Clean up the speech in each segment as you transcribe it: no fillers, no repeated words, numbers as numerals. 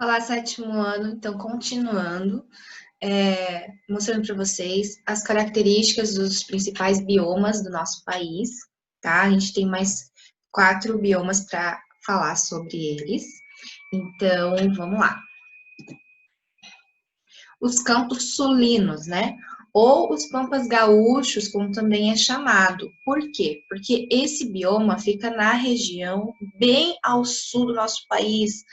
Olá, sétimo ano. Então, continuando, mostrando para vocês as características dos principais biomas do nosso país, tá? A gente tem mais 4 biomas para falar sobre eles. Então, vamos lá. Os campos sulinos, né? Ou os pampas gaúchos, como também é chamado. Por quê? Porque esse bioma fica na região bem ao sul do nosso país,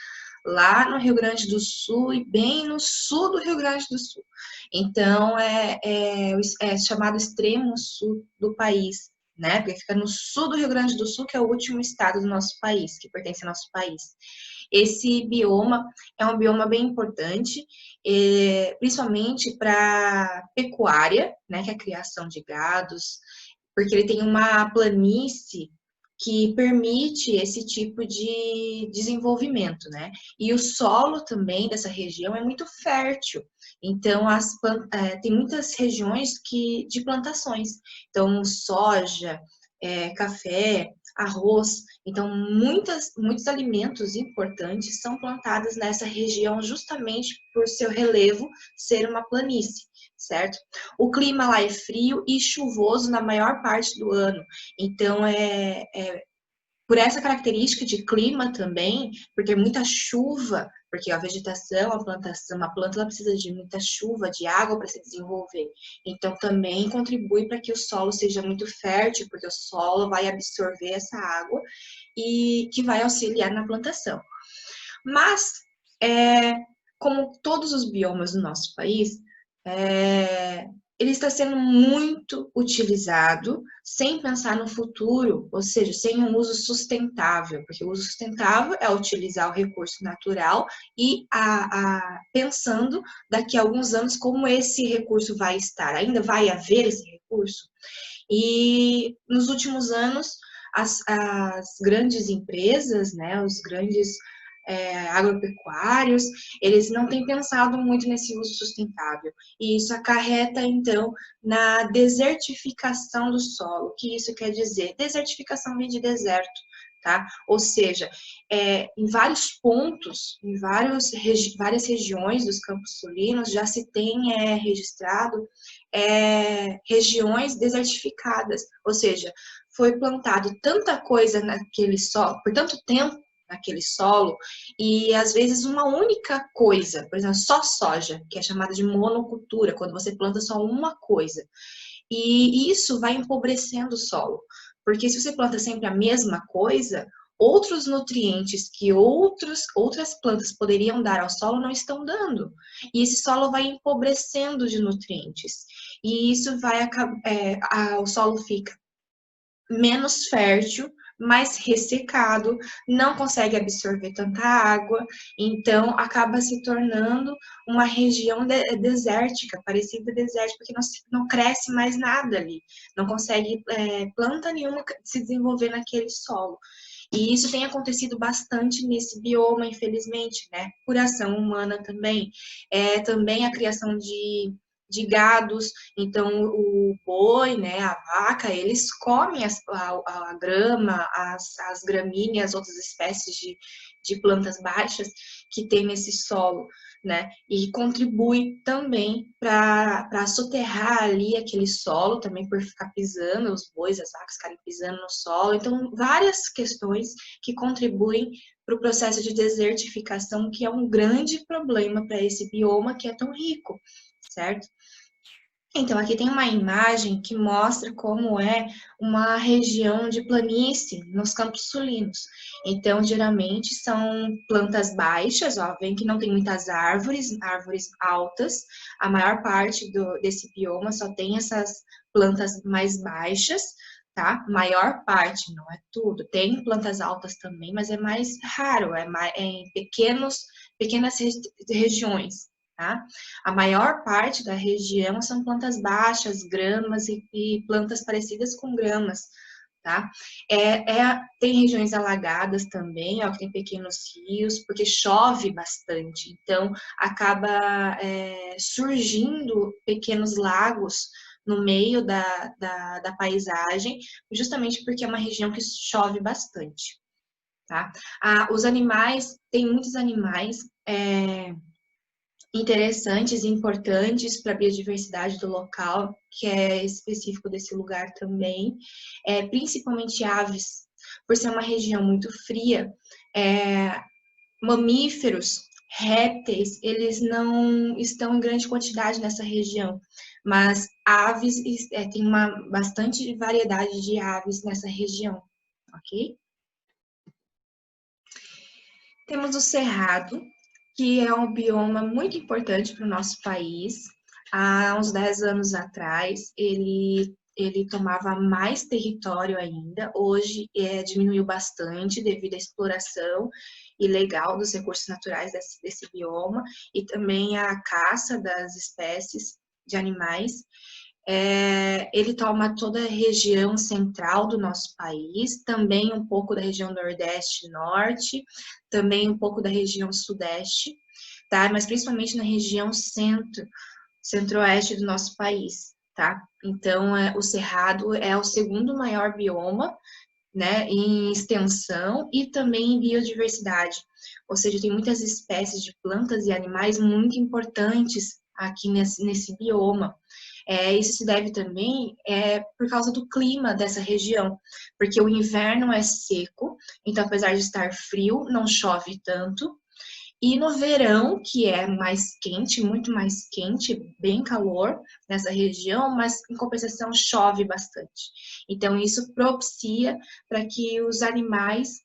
lá no Rio Grande do Sul e bem no sul do Rio Grande do Sul. Então, é chamado extremo sul do país, né? Porque fica no sul do Rio Grande do Sul, que é o último estado do nosso país, que pertence ao nosso país. Esse bioma é um bioma bem importante, principalmente para pecuária, né, que é a criação de gados, porque ele tem uma planície que permite esse tipo de desenvolvimento, né? E o solo também dessa região é muito fértil. Então, tem muitas regiões de plantações. Então, soja, café, arroz. Então, muitos alimentos importantes são plantados nessa região justamente por seu relevo ser uma planície, certo? O clima lá é frio e chuvoso na maior parte do ano. Então, por essa característica de clima também, porque muita chuva, porque a vegetação, a plantação, uma planta ela precisa de muita chuva, de água para se desenvolver. Então também contribui para que o solo seja muito fértil, porque o solo vai absorver essa água e que vai auxiliar na plantação. Mas, como todos os biomas do nosso país, ele está sendo muito utilizado sem pensar no futuro, ou seja, sem um uso sustentável, porque o uso sustentável é utilizar o recurso natural e pensando daqui a alguns anos como esse recurso vai estar, ainda vai haver esse recurso? E nos últimos anos, as grandes empresas, né, os grandes agropecuários, eles não têm pensado muito nesse uso sustentável. E isso acarreta, então, na desertificação do solo. O que isso quer dizer? Desertificação vem de deserto, tá? Ou seja, em vários pontos, em várias regiões dos Campos Sulinos, já se tem registrado regiões desertificadas, ou seja, foi plantado tanta coisa naquele solo, por tanto tempo naquele solo, e às vezes uma única coisa, por exemplo, só soja, que é chamada de monocultura, quando você planta só uma coisa. E isso vai empobrecendo o solo, porque se você planta sempre a mesma coisa, outros nutrientes que outras plantas poderiam dar ao solo não estão dando. E esse solo vai empobrecendo de nutrientes. E isso o solo fica menos fértil, mais ressecado, não consegue absorver tanta água, então acaba se tornando uma região desértica, parecida desértica, porque não cresce mais nada ali, não consegue planta nenhuma se desenvolver naquele solo. E isso tem acontecido bastante nesse bioma, infelizmente, né? Por ação humana também. Também a criação de gados, então o boi, né, a vaca, eles comem a grama, as gramíneas, outras espécies de plantas baixas que tem nesse solo, né, e contribui também para soterrar ali aquele solo, também por ficar pisando, os bois, as vacas ficarem pisando no solo, então várias questões que contribuem para o processo de desertificação, que é um grande problema para esse bioma que é tão rico, certo? Então, aqui tem uma imagem que mostra como é uma região de planície nos Campos Sulinos. Então, geralmente são plantas baixas, ó, vem que não tem muitas árvores altas. A maior parte desse bioma só tem essas plantas mais baixas, tá? Maior parte, não é tudo. Tem plantas altas também, mas é mais raro, é em pequenas regiões. Tá? A maior parte da região são plantas baixas, gramas e plantas parecidas com gramas, tá? Tem regiões alagadas também, ó, que tem pequenos rios, porque chove bastante, então acaba surgindo pequenos lagos no meio da paisagem, justamente porque é uma região que chove bastante. tá? Os animais, tem muitos animais interessantes e importantes para a biodiversidade do local, que é específico desse lugar também, principalmente aves, por ser uma região muito fria, mamíferos, répteis, eles não estão em grande quantidade nessa região, mas aves, tem uma bastante variedade de aves nessa região, ok? Temos o cerrado, que é um bioma muito importante para o nosso país. Há uns 10 anos atrás, ele tomava mais território ainda. Hoje diminuiu bastante devido à exploração ilegal dos recursos naturais desse bioma e também à caça das espécies de animais. Ele toma toda a região central do nosso país, também um pouco da região nordeste e norte, também um pouco da região sudeste, tá? Mas principalmente na região centro-oeste do nosso país, tá? Então, o Cerrado é o segundo maior bioma, né, em extensão e também em biodiversidade. Ou seja, tem muitas espécies de plantas e animais muito importantes aqui nesse bioma. Isso se deve também por causa do clima dessa região, porque o inverno é seco, então apesar de estar frio, não chove tanto, e no verão, que é mais quente, muito mais quente, bem calor nessa região, mas em compensação chove bastante. Então isso propicia para que os animais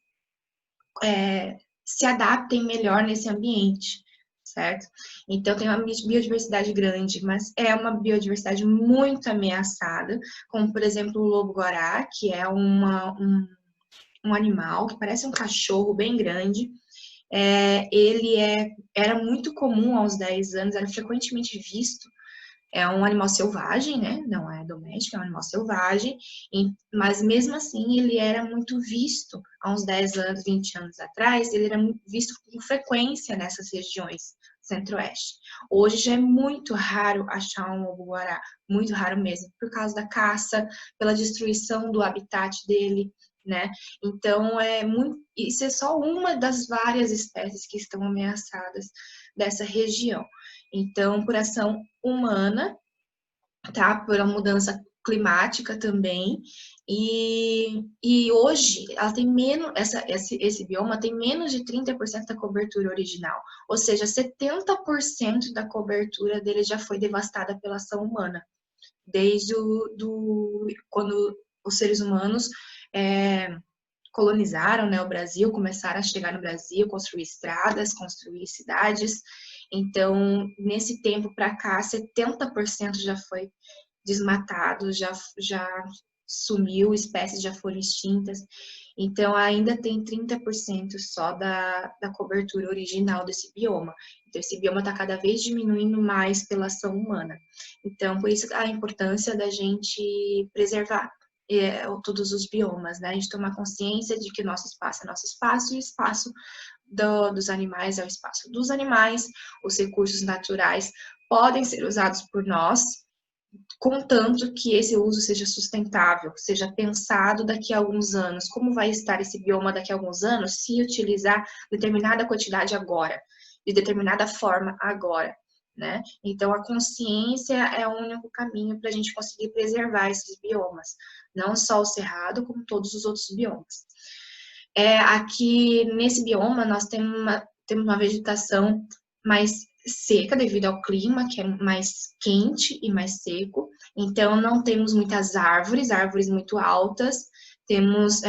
se adaptem melhor nesse ambiente, certo? Então tem uma biodiversidade grande, mas é uma biodiversidade muito ameaçada, como por exemplo o lobo-guará, que é um animal que parece um cachorro bem grande. Ele era muito comum aos 10 anos, era frequentemente visto. É um animal selvagem, né? Não é doméstico, é um animal selvagem, mas mesmo assim ele era muito visto há uns 10 anos, 20 anos atrás, ele era visto com frequência nessas regiões centro-oeste. Hoje já é muito raro achar um lobo-guará, muito raro mesmo, por causa da caça, pela destruição do habitat dele, né? Então, isso é só uma das várias espécies que estão ameaçadas dessa região. Então, por ação humana, tá? Por uma mudança climática também. E hoje ela tem menos, esse bioma tem menos de 30% da cobertura original, ou seja, 70% da cobertura dele já foi devastada pela ação humana, desde quando os seres humanos colonizaram, né, o Brasil, começaram a chegar no Brasil, construir estradas, construir cidades. Então, nesse tempo para cá, 70% já foi desmatado, já sumiu, espécies já foram extintas. Então, ainda tem 30% só da cobertura original desse bioma. Então, esse bioma está cada vez diminuindo mais pela ação humana. Então, por isso a importância da gente preservar todos os biomas, né? A gente tomar consciência de que nosso espaço é nosso espaço e o espaço dos animais é o espaço dos animais. Os recursos naturais podem ser usados por nós, contanto que esse uso seja sustentável, seja pensado daqui a alguns anos. Como vai estar esse bioma daqui a alguns anos se utilizar determinada quantidade agora, de determinada forma agora, né? Então, a consciência é o único caminho para a gente conseguir preservar esses biomas, não só o cerrado, como todos os outros biomas. Aqui, nesse bioma, nós temos uma vegetação mais seca devido ao clima, que é mais quente e mais seco. Então, não temos muitas árvores muito altas, temos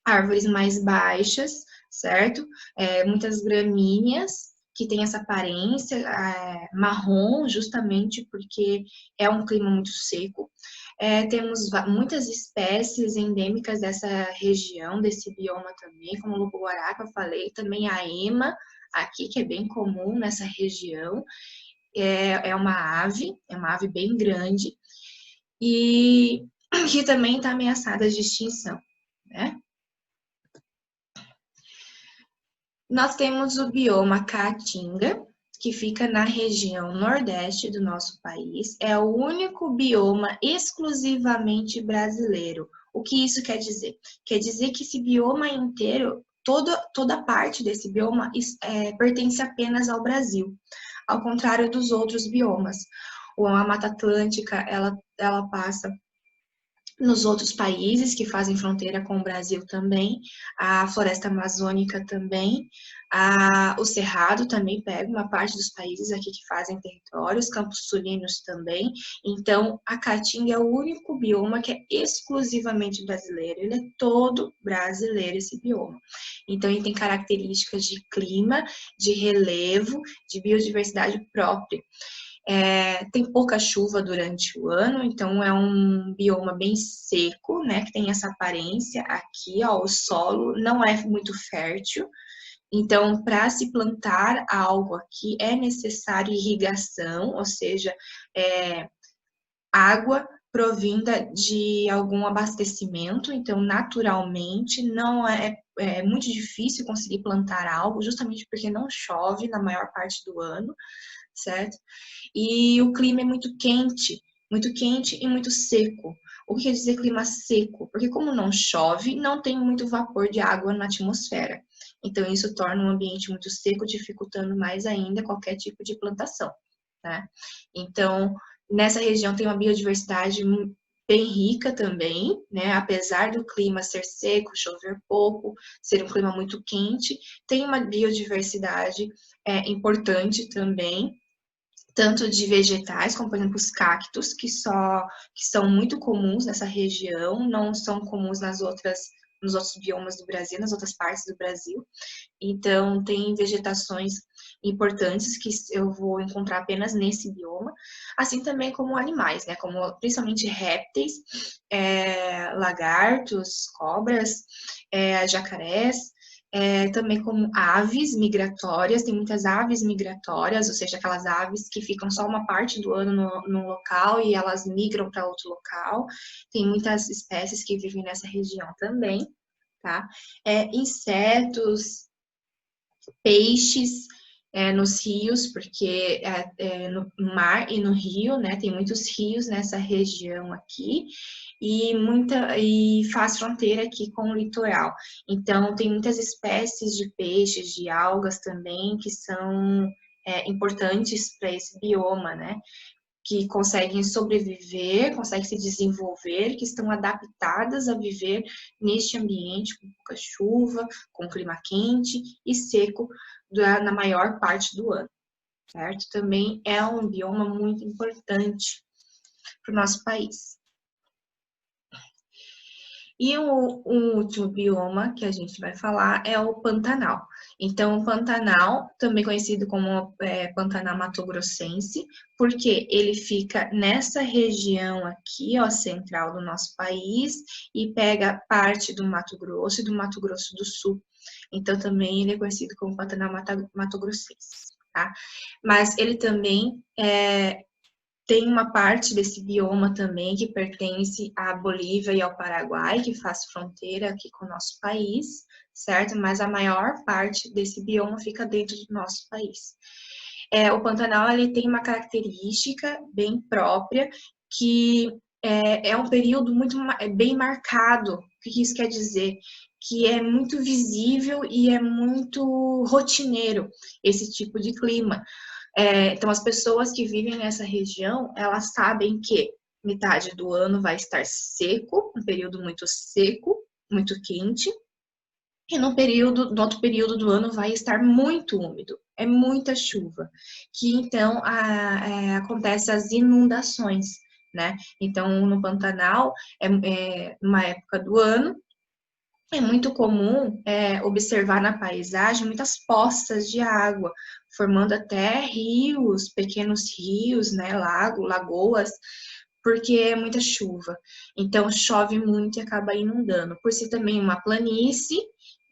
árvores mais baixas, certo? Muitas gramíneas, que tem essa aparência marrom, justamente porque é um clima muito seco. Temos muitas espécies endêmicas dessa região, desse bioma também, como o lobo-guará, que eu falei, também a ema, aqui, que é bem comum nessa região. É uma ave bem grande, e que também está ameaçada de extinção, né? Nós temos o bioma Caatinga, que fica na região nordeste do nosso país. É o único bioma exclusivamente brasileiro, O que isso quer dizer? Quer dizer que esse bioma inteiro, toda parte desse bioma pertence apenas ao Brasil, ao contrário dos outros biomas. A Mata Atlântica, ela passa nos outros países que fazem fronteira com o Brasil também, a floresta amazônica também, o Cerrado também pega uma parte dos países aqui que fazem territórios, Campos Sulinos também. Então, a Caatinga é o único bioma que é exclusivamente brasileiro, ele é todo brasileiro esse bioma. Então, ele tem características de clima, de relevo, de biodiversidade própria. Tem pouca chuva durante o ano, então é um bioma bem seco, né, que tem essa aparência aqui, ó, o solo não é muito fértil, então para se plantar algo aqui é necessário irrigação, ou seja, água provinda de algum abastecimento, então naturalmente não é muito difícil conseguir plantar algo, justamente porque não chove na maior parte do ano, certo? E o clima é muito quente e muito seco. O que quer dizer clima seco? Porque como não chove, não tem muito vapor de água na atmosfera. Então isso torna um ambiente muito seco, dificultando mais ainda qualquer tipo de plantação, né? Então, nessa região tem uma biodiversidade bem rica também, né? Apesar do clima ser seco, chover pouco, ser um clima muito quente, tem uma biodiversidade importante também, tanto de vegetais, como por exemplo os cactos, que são muito comuns nessa região, não são comuns nos outros biomas do Brasil, nas outras partes do Brasil. Então, tem vegetações importantes que eu vou encontrar apenas nesse bioma, assim também como animais, né? Como principalmente répteis, lagartos, cobras, jacarés, também como aves migratórias, tem muitas aves migratórias, ou seja, aquelas aves que ficam só uma parte do ano no local e elas migram para outro local. Tem muitas espécies que vivem nessa região também, tá? Insetos, peixes nos rios, porque no mar e no rio, né? Tem muitos rios nessa região aqui e faz fronteira aqui com o litoral. Então, tem muitas espécies de peixes, de algas também, que são importantes para esse bioma, né? Que conseguem sobreviver, conseguem se desenvolver, que estão adaptadas a viver neste ambiente com pouca chuva, com clima quente e seco na maior parte do ano, certo? Também é um bioma muito importante para o nosso país. E o último bioma que a gente vai falar é o Pantanal. Então, o Pantanal, também conhecido como Pantanal Mato-Grossense, porque ele fica nessa região aqui, ó, central do nosso país, e pega parte do Mato Grosso e do Mato Grosso do Sul. Então, também ele é conhecido como Pantanal Mato-Grossense, tá? Mas ele também tem uma parte desse bioma também que pertence à Bolívia e ao Paraguai, que faz fronteira aqui com o nosso país, certo? Mas a maior parte desse bioma fica dentro do nosso país. O Pantanal ele tem uma característica bem própria, que é um período bem marcado. O que isso quer dizer? Que é muito visível e é muito rotineiro esse tipo de clima. Então, as pessoas que vivem nessa região, elas sabem que metade do ano vai estar seco, um período muito seco, muito quente, e no outro período do ano vai estar muito úmido, é muita chuva, que então acontece as inundações, né? Então, no Pantanal, uma época do ano, é muito comum observar na paisagem muitas poças de água, formando até rios, pequenos rios, né, lagoas, porque é muita chuva. Então chove muito e acaba inundando. Por ser também uma planície,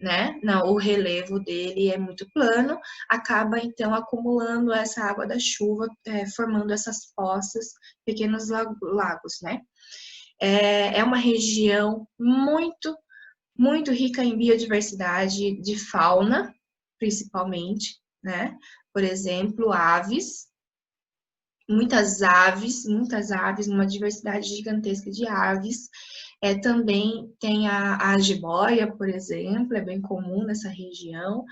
né, o relevo dele é muito plano, acaba então acumulando essa água da chuva, formando essas poças, pequenos lagos, né? É uma região muito rica em biodiversidade de fauna, principalmente, né? Por exemplo, aves, muitas aves, uma diversidade gigantesca de aves. Também tem a jiboia, por exemplo, é bem comum nessa região.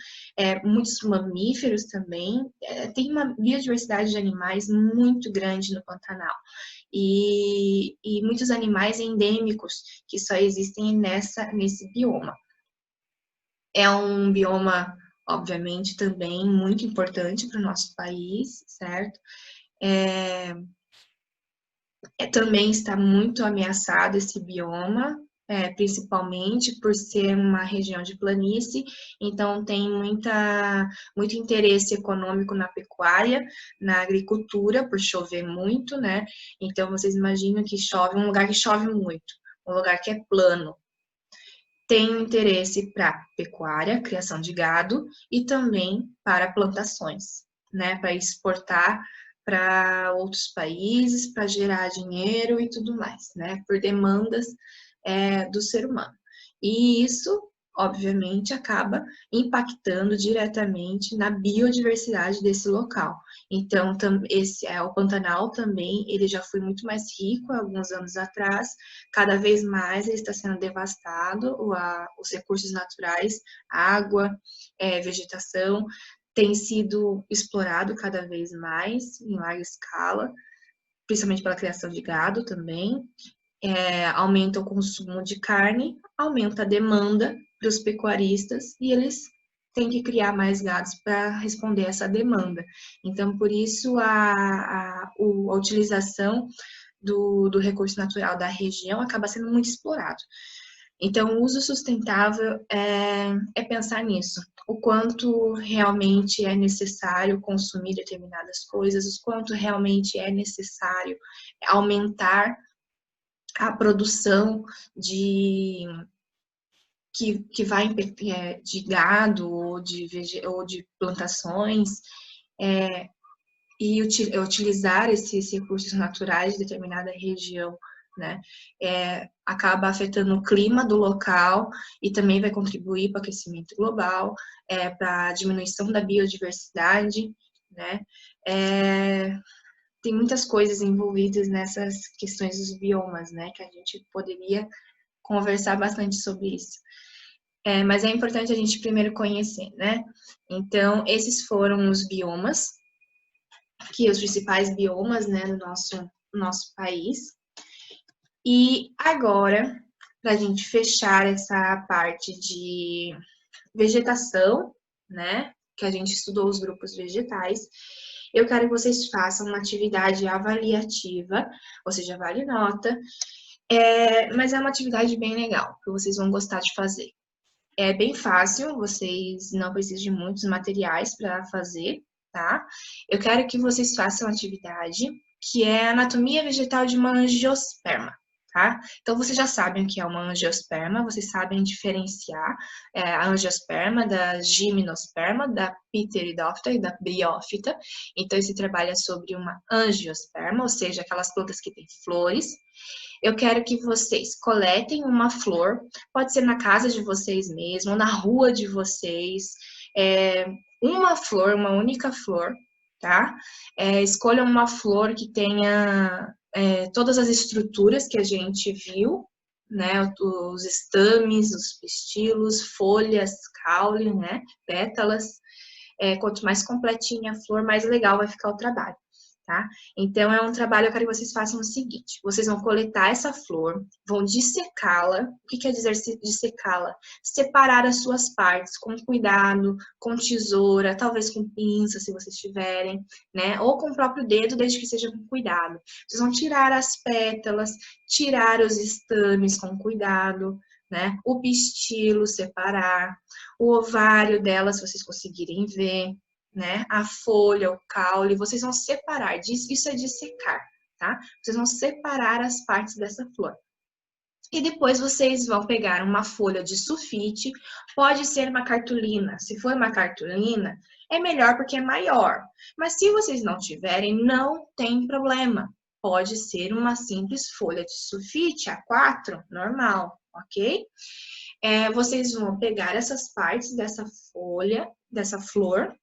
Muitos mamíferos também. Tem uma biodiversidade de animais muito grande no Pantanal. E muitos animais endêmicos que só existem nesse bioma. É um bioma, obviamente, também muito importante para o nosso país, certo? Também está muito ameaçado esse bioma, principalmente por ser uma região de planície, então tem muito interesse econômico na pecuária, na agricultura, por chover muito, né? Então vocês imaginam que chove, um lugar que chove muito, um lugar que é plano. Tem interesse para pecuária, criação de gado e também para plantações, né? Para exportar para outros países, para gerar dinheiro e tudo mais, né? Por demandas do ser humano. E isso, obviamente, acaba impactando diretamente na biodiversidade desse local. Então, o Pantanal também, ele já foi muito mais rico há alguns anos atrás, cada vez mais ele está sendo devastado, os recursos naturais, água, vegetação, tem sido explorado cada vez mais, em larga escala, principalmente pela criação de gado também. Aumenta o consumo de carne, aumenta a demanda para os pecuaristas e eles têm que criar mais gados para responder essa demanda. Então, por isso, a utilização do recurso natural da região acaba sendo muito explorado. Então, o uso sustentável é pensar nisso, o quanto realmente é necessário consumir determinadas coisas, o quanto realmente é necessário aumentar a produção que vai de gado ou de plantações, e utilizar esses recursos naturais de determinada região, né? Acaba afetando o clima do local e também vai contribuir para o aquecimento global, para a diminuição da biodiversidade, né? Tem muitas coisas envolvidas nessas questões dos biomas, né? Que a gente poderia conversar bastante sobre isso. Mas é importante a gente primeiro conhecer, né? Então, esses foram os biomas, os principais biomas, né, do nosso país. E agora, para a gente fechar essa parte de vegetação, né, que a gente estudou os grupos vegetais, eu quero que vocês façam uma atividade avaliativa, ou seja, vale nota, mas é uma atividade bem legal, que vocês vão gostar de fazer. É bem fácil, vocês não precisam de muitos materiais para fazer, tá? Eu quero que vocês façam uma atividade que é a anatomia vegetal de uma angiosperma, tá? Então, vocês já sabem o que é uma angiosperma, vocês sabem diferenciar a angiosperma da gimnosperma, da pteridófita e da briófita. Então, esse trabalho é sobre uma angiosperma, ou seja, aquelas plantas que têm flores. Eu quero que vocês coletem uma flor, pode ser na casa de vocês mesmo, na rua de vocês, uma flor, uma única flor, tá? Escolham uma flor que tenha todas as estruturas que a gente viu, né? Os estames, os pistilos, folhas, caule, né? Pétalas. Quanto mais completinha a flor, mais legal vai ficar o trabalho. Tá? Então, é um trabalho, eu quero que vocês façam o seguinte, vocês vão coletar essa flor, vão dissecá-la. O que quer dizer dissecá-la? Separar as suas partes com cuidado, com tesoura, talvez com pinça, se vocês tiverem, né? Ou com o próprio dedo, desde que seja com cuidado. Vocês vão tirar as pétalas, tirar os estames com cuidado, né? O pistilo, separar. O ovário dela, se vocês conseguirem ver, né? A folha, o caule, vocês vão separar, isso é dissecar, tá? Vocês vão separar as partes dessa flor. E depois vocês vão pegar uma folha de sulfite, pode ser uma cartolina. Se for uma cartolina, é melhor porque é maior. Mas se vocês não tiverem, não tem problema. Pode ser uma simples folha de sulfite A4, normal, ok? Vocês vão pegar essas partes dessa folha, dessa flor,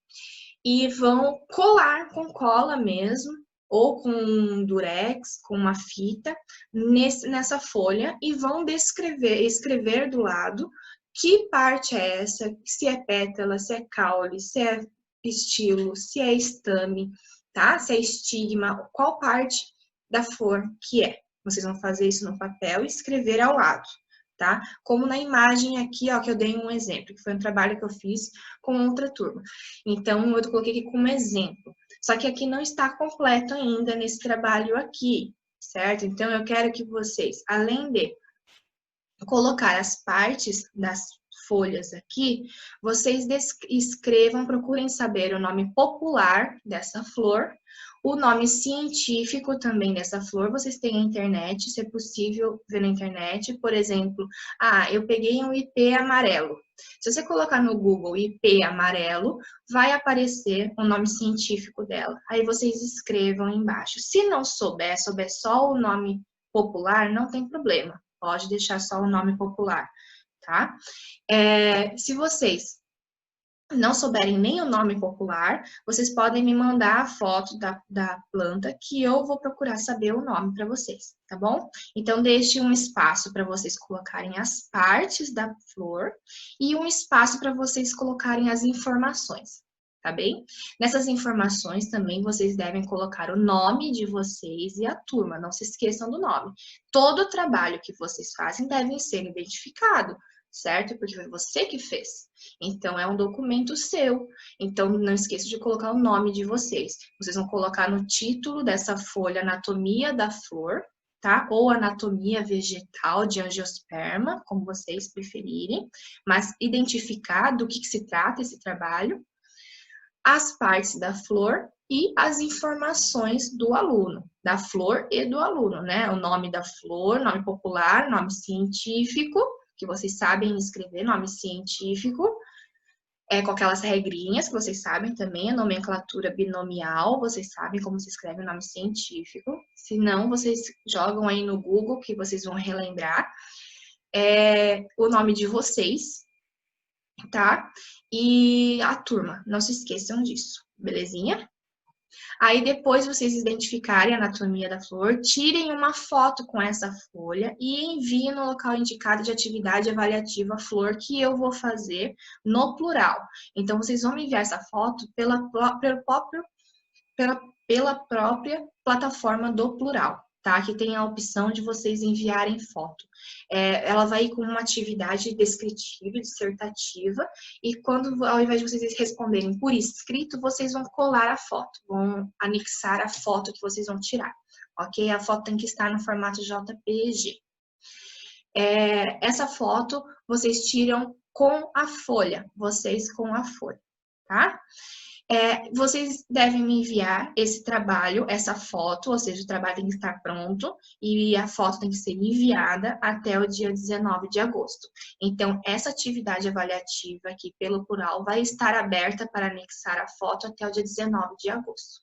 e vão colar com cola mesmo, ou com um durex, com uma fita, nessa folha e vão escrever do lado que parte é essa, se é pétala, se é caule, se é pistilo, se é estame, tá? Se é estigma, qual parte da flor que é. Vocês vão fazer isso no papel e escrever ao lado, tá? Como na imagem aqui, ó, que eu dei um exemplo, que foi um trabalho que eu fiz com outra turma. Então, eu coloquei aqui como exemplo. Só que aqui não está completo ainda nesse trabalho aqui, certo? Então, eu quero que vocês, além de colocar as partes das folhas aqui, vocês escrevam, procurem saber o nome popular dessa flor, o nome científico também dessa flor, vocês têm a internet, se é possível ver na internet, por exemplo, eu peguei um ipê amarelo. Se você colocar no Google ipê amarelo, vai aparecer o nome científico dela. Aí vocês escrevam embaixo. Se não souber só o nome popular, não tem problema. Pode deixar só o nome popular, tá? Se vocês não souberem nem o nome popular, vocês podem me mandar a foto da planta que eu vou procurar saber o nome para vocês, tá bom? Então, deixe um espaço para vocês colocarem as partes da flor e um espaço para vocês colocarem as informações, tá bem? Nessas informações também vocês devem colocar o nome de vocês e a turma, não se esqueçam do nome. Todo o trabalho que vocês fazem deve ser identificado, certo? Porque foi você que fez. Então, é um documento seu. Então, não esqueça de colocar o nome de vocês. Vocês vão colocar no título dessa folha Anatomia da Flor, tá? Ou Anatomia Vegetal de Angiosperma, como vocês preferirem. Mas identificar do que se trata esse trabalho, as partes da flor e as informações do aluno, da flor e do aluno, né? O nome da flor, nome popular, nome científico, que vocês sabem escrever, nome científico, com aquelas regrinhas que vocês sabem também, a nomenclatura binomial, vocês sabem como se escreve o nome científico. Se não, vocês jogam aí no Google, que vocês vão relembrar. O nome de vocês, tá? E a turma, não se esqueçam disso, belezinha? Aí depois vocês identificarem a anatomia da flor, tirem uma foto com essa folha e enviem no local indicado de atividade avaliativa flor que eu vou fazer no plural. Então, vocês vão me enviar essa foto pela própria plataforma do plural, tá? Que tem a opção de vocês enviarem foto. Ela vai ir com uma atividade descritiva, dissertativa, e quando, ao invés de vocês responderem por escrito, vocês vão colar a foto, vão anexar a foto que vocês vão tirar, ok? A foto tem que estar no formato JPG. Essa foto vocês tiram com a folha, tá? Vocês devem me enviar esse trabalho, essa foto, ou seja, o trabalho tem que estar pronto e a foto tem que ser enviada até o dia 19 de agosto. Então, essa atividade avaliativa aqui pelo plural vai estar aberta para anexar a foto até o dia 19 de agosto.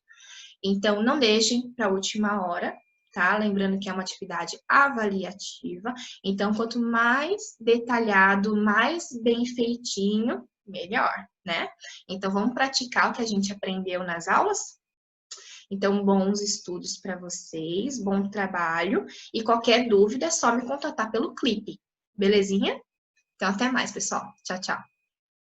Então, não deixem para a última hora, tá? Lembrando que é uma atividade avaliativa. Então, quanto mais detalhado, mais bem feitinho, melhor, né? Então, vamos praticar o que a gente aprendeu nas aulas? Então, bons estudos para vocês, bom trabalho. E qualquer dúvida é só me contatar pelo clipe, belezinha? Então, até mais, pessoal. Tchau, tchau.